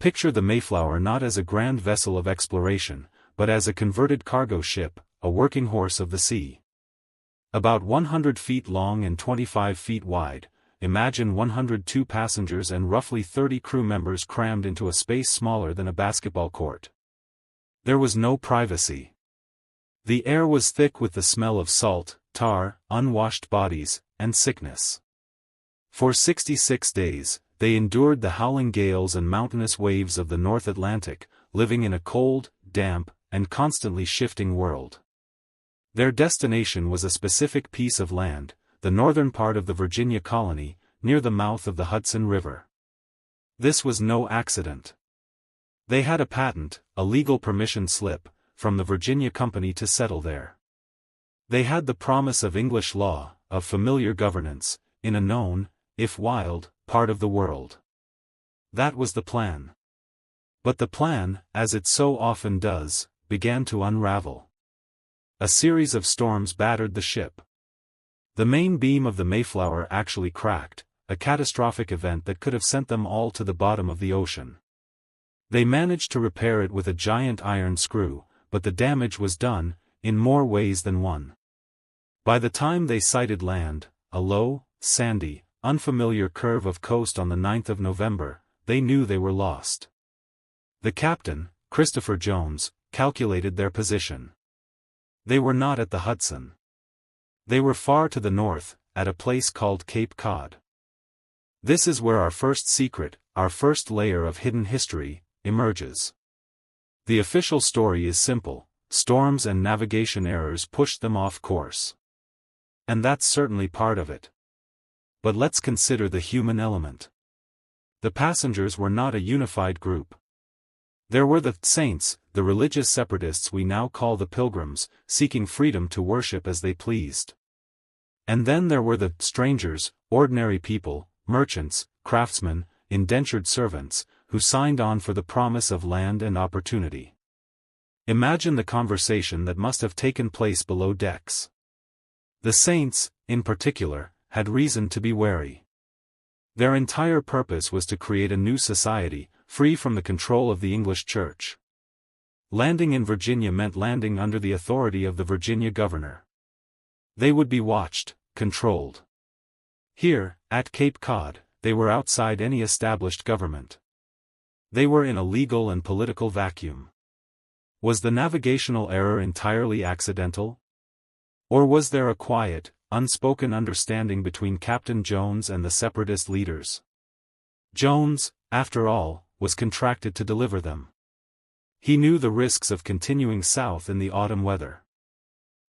Picture the Mayflower not as a grand vessel of exploration, but as a converted cargo ship, a working horse of the sea. About 100 feet long and 25 feet wide, imagine 102 passengers and roughly 30 crew members crammed into a space smaller than a basketball court. There was no privacy. The air was thick with the smell of salt, tar, unwashed bodies, and sickness. For 66 days, they endured the howling gales and mountainous waves of the North Atlantic, living in a cold, damp, and constantly shifting world. Their destination was a specific piece of land, the northern part of the Virginia colony, near the mouth of the Hudson River. This was no accident. They had a patent, a legal permission slip, from the Virginia Company to settle there. They had the promise of English law, of familiar governance, in a known, if wild, part of the world. That was the plan. But the plan, as it so often does, began to unravel. A series of storms battered the ship. The main beam of the Mayflower actually cracked, a catastrophic event that could have sent them all to the bottom of the ocean. They managed to repair it with a giant iron screw, but the damage was done, in more ways than one. By the time they sighted land, a low, sandy, unfamiliar curve of coast on the 9th of November, they knew they were lost. The captain, Christopher Jones, calculated their position. They were not at the Hudson. They were far to the north, at a place called Cape Cod. This is where our first secret, our first layer of hidden history, emerges. The official story is simple: storms and navigation errors pushed them off course. And that's certainly part of it. But let's consider the human element. The passengers were not a unified group. There were the saints, the religious separatists we now call the pilgrims, seeking freedom to worship as they pleased. And then there were the strangers, ordinary people, merchants, craftsmen, indentured servants, who signed on for the promise of land and opportunity. Imagine the conversation that must have taken place below decks. The saints, in particular, had reason to be wary. Their entire purpose was to create a new society, free from the control of the English Church. Landing in Virginia meant landing under the authority of the Virginia governor. They would be watched, controlled. Here, at Cape Cod, they were outside any established government. They were in a legal and political vacuum. Was the navigational error entirely accidental? Or was there a quiet, unspoken understanding between Captain Jones and the separatist leaders? Jones, after all, was contracted to deliver them. He knew the risks of continuing south in the autumn weather.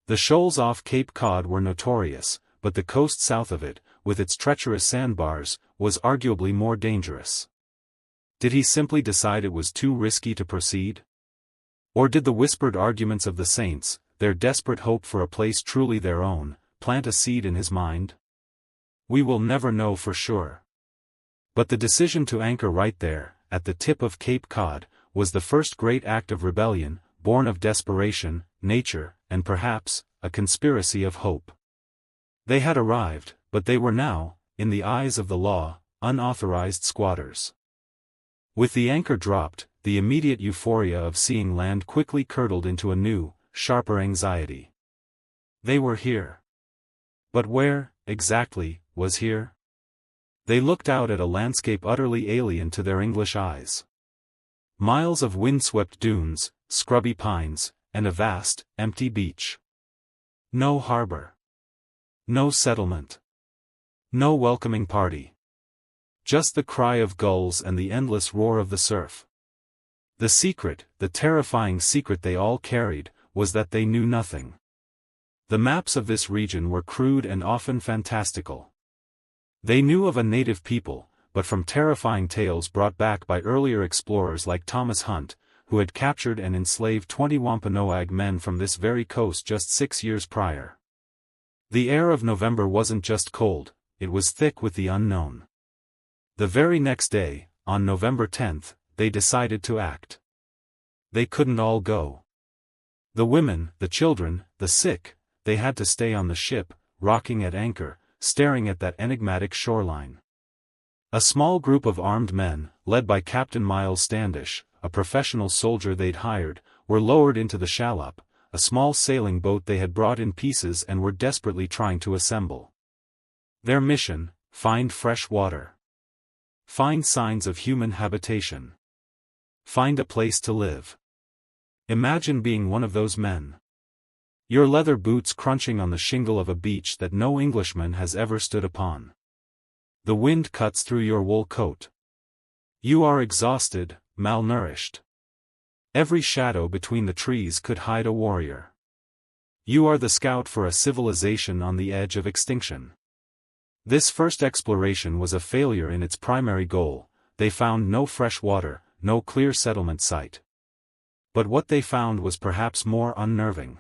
The shoals off Cape Cod were notorious, but the coast south of it, with its treacherous sandbars, was arguably more dangerous. Did he simply decide it was too risky to proceed? Or did the whispered arguments of the saints, their desperate hope for a place truly their own, plant a seed in his mind? We will never know for sure. But the decision to anchor right there, at the tip of Cape Cod, was the first great act of rebellion, born of desperation, nature, and perhaps, a conspiracy of hope. They had arrived, but they were now, in the eyes of the law, unauthorized squatters. With the anchor dropped, the immediate euphoria of seeing land quickly curdled into a new, sharper anxiety. They were here. But where, exactly, was here? They looked out at a landscape utterly alien to their English eyes. Miles of windswept dunes, scrubby pines, and a vast, empty beach. No harbor. No settlement. No welcoming party. Just the cry of gulls and the endless roar of the surf. The secret, the terrifying secret they all carried, was that they knew nothing. The maps of this region were crude and often fantastical. They knew of a native people, but from terrifying tales brought back by earlier explorers like Thomas Hunt, who had captured and enslaved 20 Wampanoag men from this very coast just 6 years prior. The air of November wasn't just cold, it was thick with the unknown. The very next day, on November 10th, they decided to act. They couldn't all go. The women, the children, the sick, they had to stay on the ship, rocking at anchor, staring at that enigmatic shoreline. A small group of armed men, led by Captain Miles Standish, a professional soldier they'd hired, were lowered into the shallop, a small sailing boat they had brought in pieces and were desperately trying to assemble. Their mission: find fresh water. Find signs of human habitation. Find a place to live. Imagine being one of those men. Your leather boots crunching on the shingle of a beach that no Englishman has ever stood upon. The wind cuts through your wool coat. You are exhausted, malnourished. Every shadow between the trees could hide a warrior. You are the scout for a civilization on the edge of extinction. This first exploration was a failure in its primary goal. They found no fresh water, no clear settlement site. But what they found was perhaps more unnerving.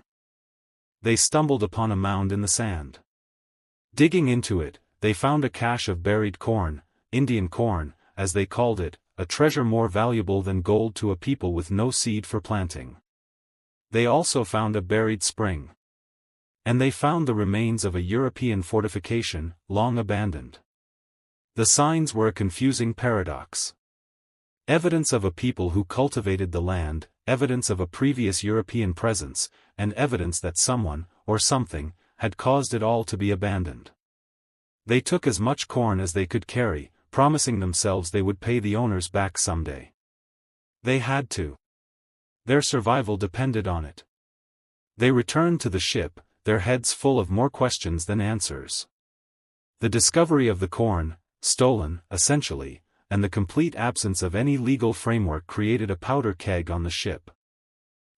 They stumbled upon a mound in the sand. Digging into it, they found a cache of buried corn, Indian corn, as they called it, a treasure more valuable than gold to a people with no seed for planting. They also found a buried spring. And they found the remains of a European fortification, long abandoned. The signs were a confusing paradox. Evidence of a people who cultivated the land, evidence of a previous European presence, and evidence that someone, or something, had caused it all to be abandoned. They took as much corn as they could carry, promising themselves they would pay the owners back someday. They had to. Their survival depended on it. They returned to the ship, their heads full of more questions than answers. The discovery of the corn, stolen, essentially, and the complete absence of any legal framework created a powder keg on the ship.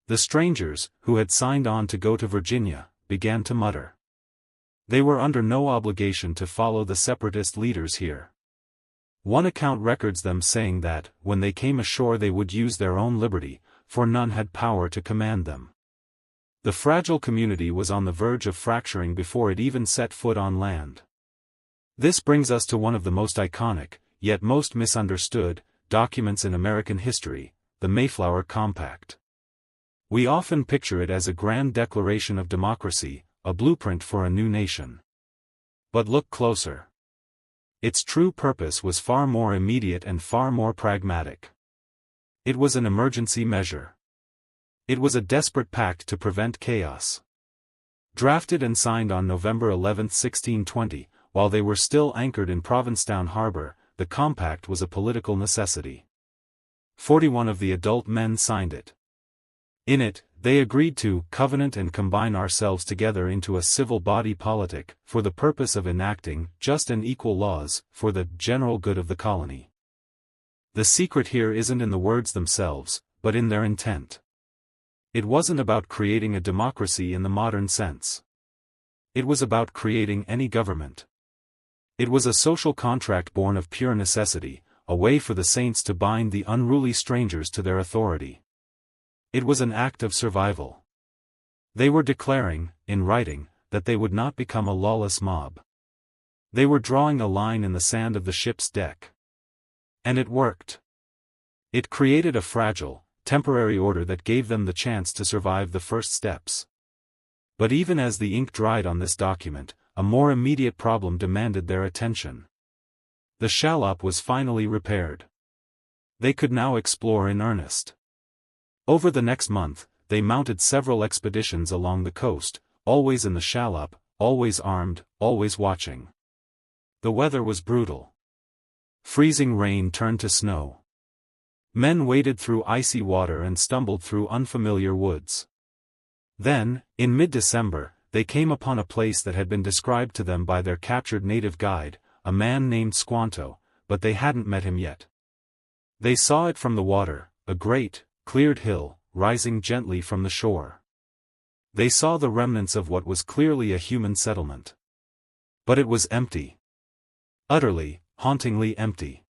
The strangers, who had signed on to go to Virginia, began to mutter. They were under no obligation to follow the separatist leaders here. One account records them saying that, when they came ashore they would use their own liberty, for none had power to command them. The fragile community was on the verge of fracturing before it even set foot on land. This brings us to one of the most iconic, yet most misunderstood, documents in American history, the Mayflower Compact. We often picture it as a grand declaration of democracy, a blueprint for a new nation. But look closer. Its true purpose was far more immediate and far more pragmatic. It was an emergency measure. It was a desperate pact to prevent chaos. Drafted and signed on November 11, 1620, while they were still anchored in Provincetown Harbor, the compact was a political necessity. 41 of the adult men signed it. In it, they agreed to covenant and combine ourselves together into a civil body politic, for the purpose of enacting just and equal laws, for the general good of the colony. The secret here isn't in the words themselves, but in their intent. It wasn't about creating a democracy in the modern sense. It was about creating any government. It was a social contract born of pure necessity, a way for the saints to bind the unruly strangers to their authority. It was an act of survival. They were declaring, in writing, that they would not become a lawless mob. They were drawing a line in the sand of the ship's deck. And it worked. It created a fragile, temporary order that gave them the chance to survive the first steps. But even as the ink dried on this document, a more immediate problem demanded their attention. The shallop was finally repaired. They could now explore in earnest. Over the next month, they mounted several expeditions along the coast, always in the shallop, always armed, always watching. The weather was brutal. Freezing rain turned to snow. Men waded through icy water and stumbled through unfamiliar woods. Then, in mid-December, they came upon a place that had been described to them by their captured native guide, a man named Squanto, but they hadn't met him yet. They saw it from the water, a great, cleared hill, rising gently from the shore. They saw the remnants of what was clearly a human settlement. But it was empty. Utterly, hauntingly empty.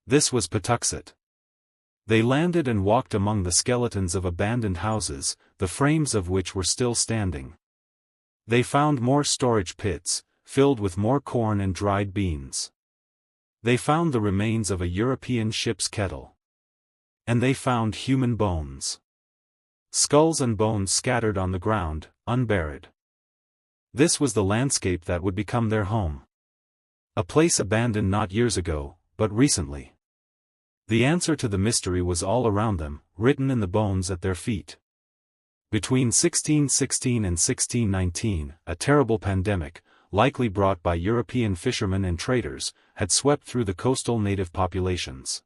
This was Patuxet. They landed and walked among the skeletons of abandoned houses, the frames of which were still standing. They found more storage pits, filled with more corn and dried beans. They found the remains of a European ship's kettle. And they found human bones. Skulls and bones scattered on the ground, unburied. This was the landscape that would become their home. A place abandoned not years ago, but recently. The answer to the mystery was all around them, written in the bones at their feet. Between 1616 and 1619, a terrible pandemic, likely brought by European fishermen and traders, had swept through the coastal native populations.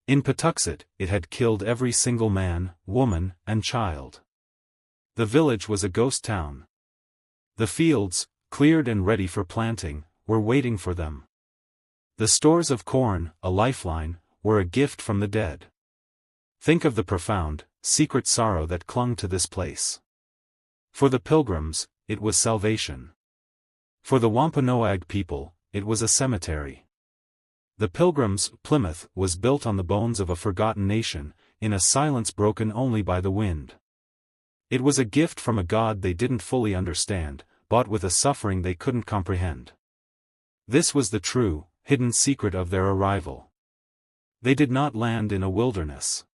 In Patuxet, it had killed every single man, woman, and child. The village was a ghost town. The fields, cleared and ready for planting, were waiting for them. The stores of corn, a lifeline, were a gift from the dead. Think of the profound, secret sorrow that clung to this place. For the pilgrims, it was salvation. For the Wampanoag people, it was a cemetery. The Pilgrims' Plymouth was built on the bones of a forgotten nation, in a silence broken only by the wind. It was a gift from a God they didn't fully understand, bought with a suffering they couldn't comprehend. This was the true, hidden secret of their arrival. They did not land in a wilderness.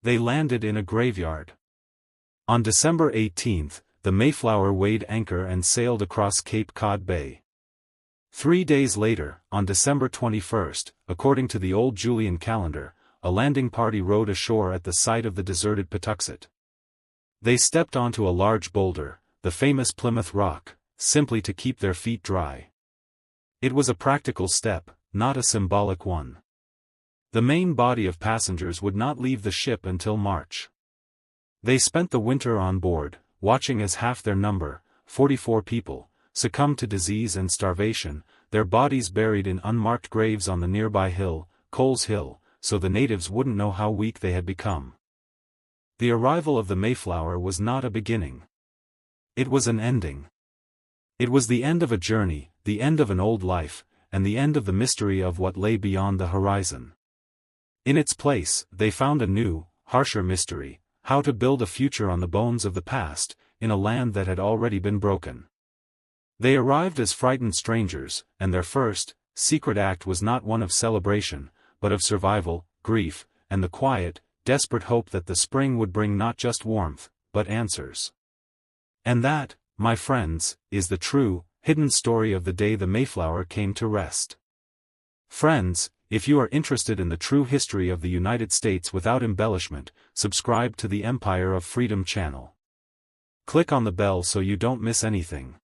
They landed in a graveyard. On December 18, the Mayflower weighed anchor and sailed across Cape Cod Bay. 3 days later, on December 21, according to the old Julian calendar, a landing party rowed ashore at the site of the deserted Patuxet. They stepped onto a large boulder, the famous Plymouth Rock, simply to keep their feet dry. It was a practical step, not a symbolic one. The main body of passengers would not leave the ship until March. They spent the winter on board, watching as half their number, 44 people, succumbed to disease and starvation, their bodies buried in unmarked graves on the nearby hill, Coles Hill, so the natives wouldn't know how weak they had become. The arrival of the Mayflower was not a beginning. It was an ending. It was the end of a journey, the end of an old life, and the end of the mystery of what lay beyond the horizon. In its place, they found a new, harsher mystery: how to build a future on the bones of the past, in a land that had already been broken. They arrived as frightened strangers, and their first, secret act was not one of celebration, but of survival, grief, and the quiet, desperate hope that the spring would bring not just warmth, but answers. And that, my friends, is the true, hidden story of the day the Mayflower came to rest. Friends, if you are interested in the true history of the United States without embellishment, subscribe to the Empire of Freedom channel. Click on the bell so you don't miss anything.